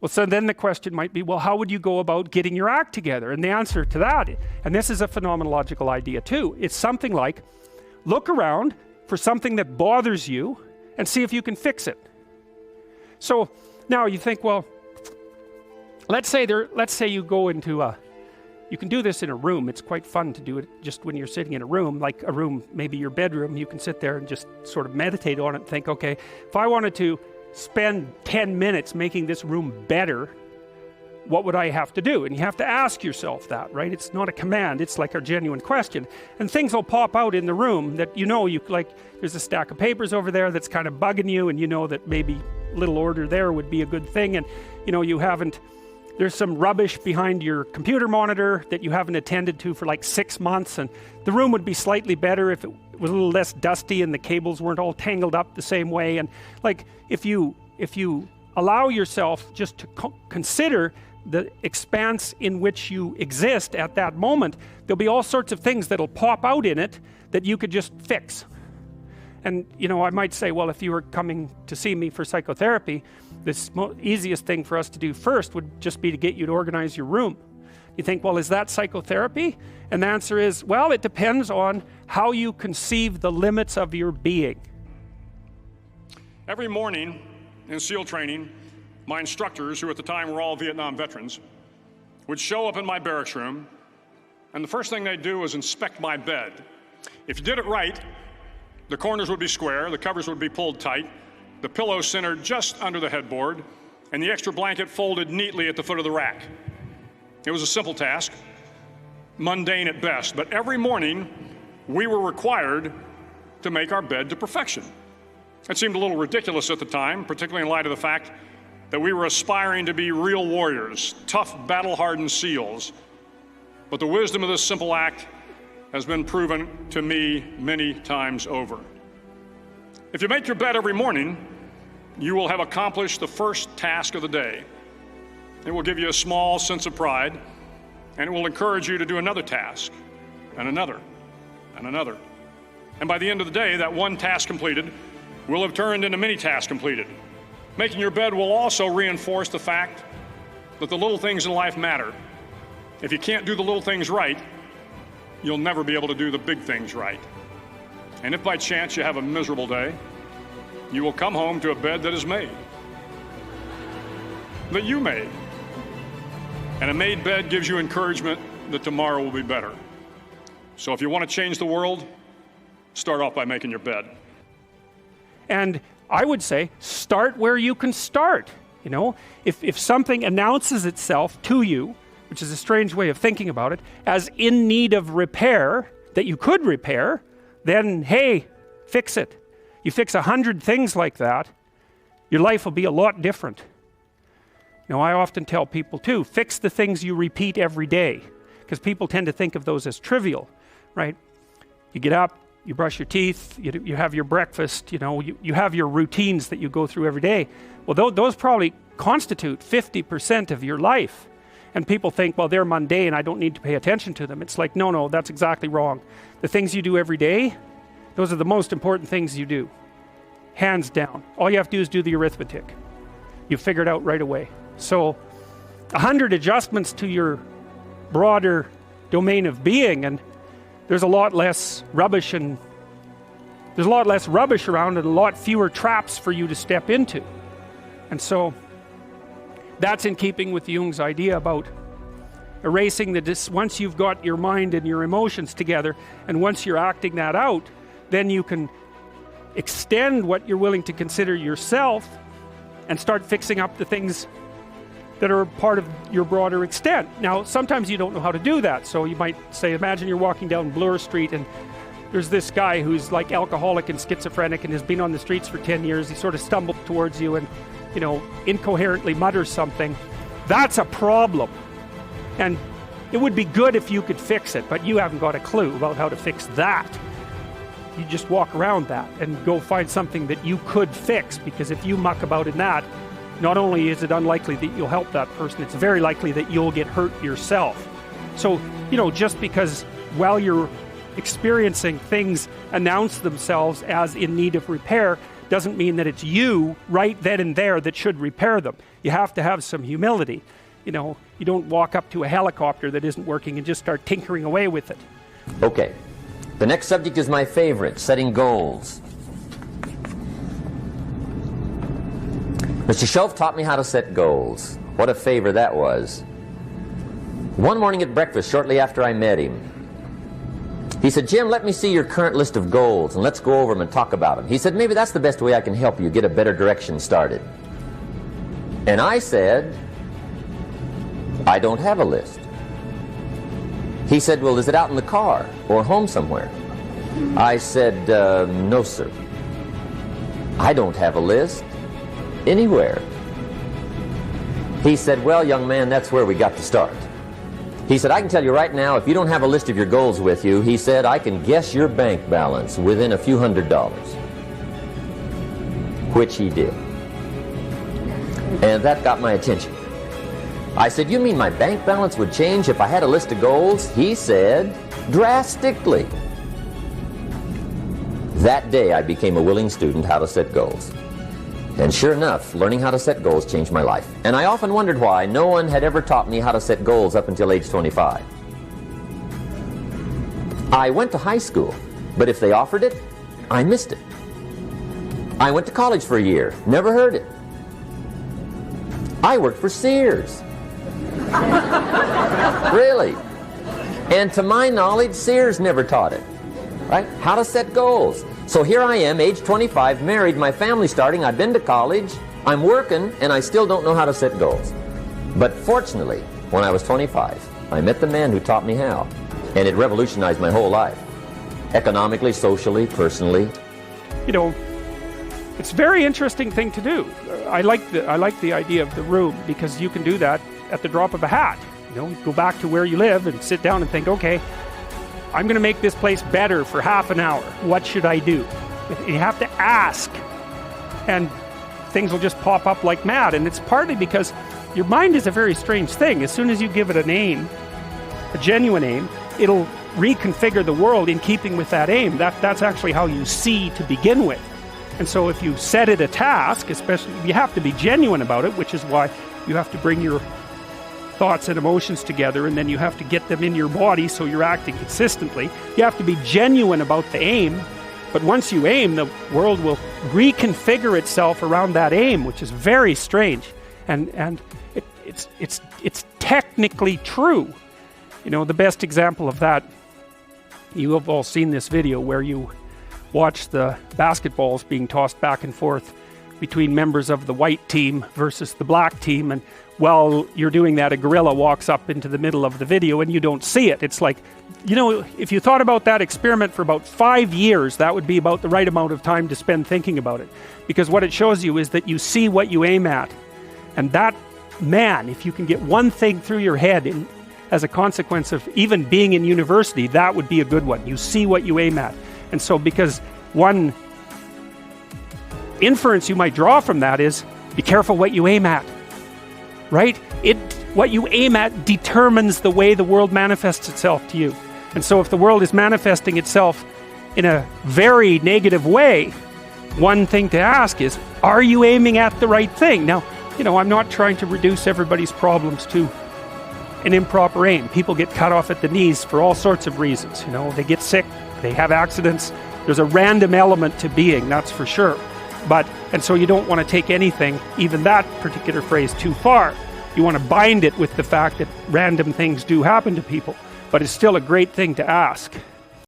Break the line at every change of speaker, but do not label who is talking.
Well, so then the question might be, well, how would you go about getting your act together? And the answer to that, and this is a phenomenological idea too, it's something like, look around for something that bothers you and see if you can fix it. So now you think, well, let's say you go into you can do this in a room. It's quite fun to do it just when you're sitting in a room, like a room, maybe your bedroom. You can sit there and just sort of meditate on it and think, okay, if I wanted to spend 10 minutes making this room better, what would I have to do? And you have to ask yourself that, right? It's not a command, it's like a genuine question. And things will pop out in the room that you like, there's a stack of papers over there that's kind of bugging you, and you know that maybe a little order there would be a good thing, and there's some rubbish behind your computer monitor that you haven't attended to for like 6 months, and the room would be slightly better if it was a little less dusty and the cables weren't all tangled up the same way. And like, if you allow yourself just to consider the expanse in which you exist at that moment, there'll be all sorts of things that'll pop out in it that you could just fix. And I might say, well, if you were coming to see me for psychotherapy, the easiest thing for us to do first would just be to get you to organize your room. You think, well, is that psychotherapy? And the answer is, well, it depends on how you conceive the limits of your being.
Every morning in SEAL training, my instructors, who at the time were all Vietnam veterans, would show up in my barracks room, and the first thing they'd do was inspect my bed. If you did it right, the corners would be square, the covers would be pulled tight, the pillow centered just under the headboard, and the extra blanket folded neatly at the foot of the rack. It was a simple task, mundane at best, but every morning we were required to make our bed to perfection. It seemed a little ridiculous at the time, particularly in light of the fact that we were aspiring to be real warriors, tough, battle-hardened SEALs. But the wisdom of this simple act has been proven to me many times over. If you make your bed every morning, you will have accomplished the first task of the day. It will give you a small sense of pride, and it will encourage you to do another task, and another, and another. And by the end of the day, that one task completed will have turned into many tasks completed. Making your bed will also reinforce the fact that the little things in life matter. If you can't do the little things right, you'll never be able to do the big things right. And if by chance you have a miserable day, you will come home to a bed that is made, that you made. And a made bed gives you encouragement that tomorrow will be better. So if you want to change the world, start off by making your bed.
And I would say, start where you can start. If something announces itself to you, which is a strange way of thinking about it, as in need of repair, that you could repair, then hey, fix it. You fix 100 things like that, your life will be a lot different. I often tell people too, fix the things you repeat every day, because people tend to think of those as trivial, right? You get up, you brush your teeth, you have your breakfast, you have your routines that you go through every day. Well, those probably constitute 50% of your life. And people think, well, they're mundane, I don't need to pay attention to them. It's like, no, that's exactly wrong. The things you do every day, those are the most important things you do. Hands down. All you have to do is do the arithmetic. You figure it out right away. So 100 adjustments to your broader domain of being, and there's a lot less rubbish around, and a lot fewer traps for you to step into. And so that's in keeping with Jung's idea about erasing once you've got your mind and your emotions together, and once you're acting that out, then you can extend what you're willing to consider yourself and start fixing up the things that are part of your broader extent. Now, sometimes you don't know how to do that, so you might say, imagine you're walking down Bloor Street and there's this guy who's like alcoholic and schizophrenic and has been on the streets for 10 years. He sort of stumbles towards you and incoherently mutters something. That's a problem. And it would be good if you could fix it, but you haven't got a clue about how to fix that. You just walk around that and go find something that you could fix, because if you muck about in that, not only is it unlikely that you'll help that person, it's very likely that you'll get hurt yourself. So, just because while you're experiencing things announce themselves as in need of repair, doesn't mean that it's you right then and there that should repair them. You have to have some humility. You know, you don't walk up to a helicopter that isn't working and just start tinkering away with it.
Okay. The next subject is my favorite, setting goals. Mr. Shelf taught me how to set goals. What a favor that was. One morning at breakfast, shortly after I met him, he said, Jim, let me see your current list of goals, and let's go over them and talk about them. He said, maybe that's the best way I can help you get a better direction started. And I said, I don't have a list. He said, well, is it out in the car or home somewhere? I said, no, sir. I don't have a list anywhere. He said, well, young man, that's where we got to start. He said, I can tell you right now, if you don't have a list of your goals with you, he said, I can guess your bank balance within a few $100s. Which he did. And that got my attention. I said, you mean my bank balance would change if I had a list of goals? He said, drastically. That day I became a willing student how to set goals. And sure enough, learning how to set goals changed my life. And I often wondered why no one had ever taught me how to set goals up until age 25. I went to high school, but if they offered it, I missed it. I went to college for a year, never heard it. I worked for Sears. Really. And to my knowledge, Sears never taught it. Right? How to set goals. So here I am, age 25, married, my family's starting, I've been to college, I'm working, and I still don't know how to set goals. But fortunately, when I was 25, I met the man who taught me how, and it revolutionized my whole life. Economically, socially, personally.
You know, it's a very interesting thing to do. I like the idea of the room, because you can do that at the drop of a hat. You know, go back to where you live and sit down and think, okay, I'm going to make this place better for half an hour. What should I do? You have to ask, and things will just pop up like mad. And it's partly because your mind is a very strange thing. As soon as you give it an aim, a genuine aim, it'll reconfigure the world in keeping with that aim. That's actually how you see to begin with. And so if you set it a task, especially, you have to be genuine about it, which is why you have to bring your thoughts and emotions together, and then you have to get them in your body so you're acting consistently. You have to be genuine about the aim, but once you aim, the world will reconfigure itself around that aim, which is very strange. And it's technically true. You know, the best example of that, you have all seen this video where you watch the basketballs being tossed back and forth between members of the white team versus the black team, and while you're doing that, a gorilla walks up into the middle of the video and you don't see it. It's like, you know, if you thought about that experiment for about 5 years, that would be about the right amount of time to spend thinking about it. Because what it shows you is that you see what you aim at. And that, man, if you can get one thing through your head as a consequence of even being in university, that would be a good one. You see what you aim at. And so because one inference you might draw from that is, be careful what you aim at. Right? What you aim at determines the way the world manifests itself to you. And so if the world is manifesting itself in a very negative way, one thing to ask is, are you aiming at the right thing? Now, you know, I'm not trying to reduce everybody's problems to an improper aim. People get cut off at the knees for all sorts of reasons. You know, they get sick, they have accidents. There's a random element to being, that's for sure. And so you don't want to take anything, even that particular phrase, too far. You want to bind it with the fact that random things do happen to people, but it's still a great thing to ask.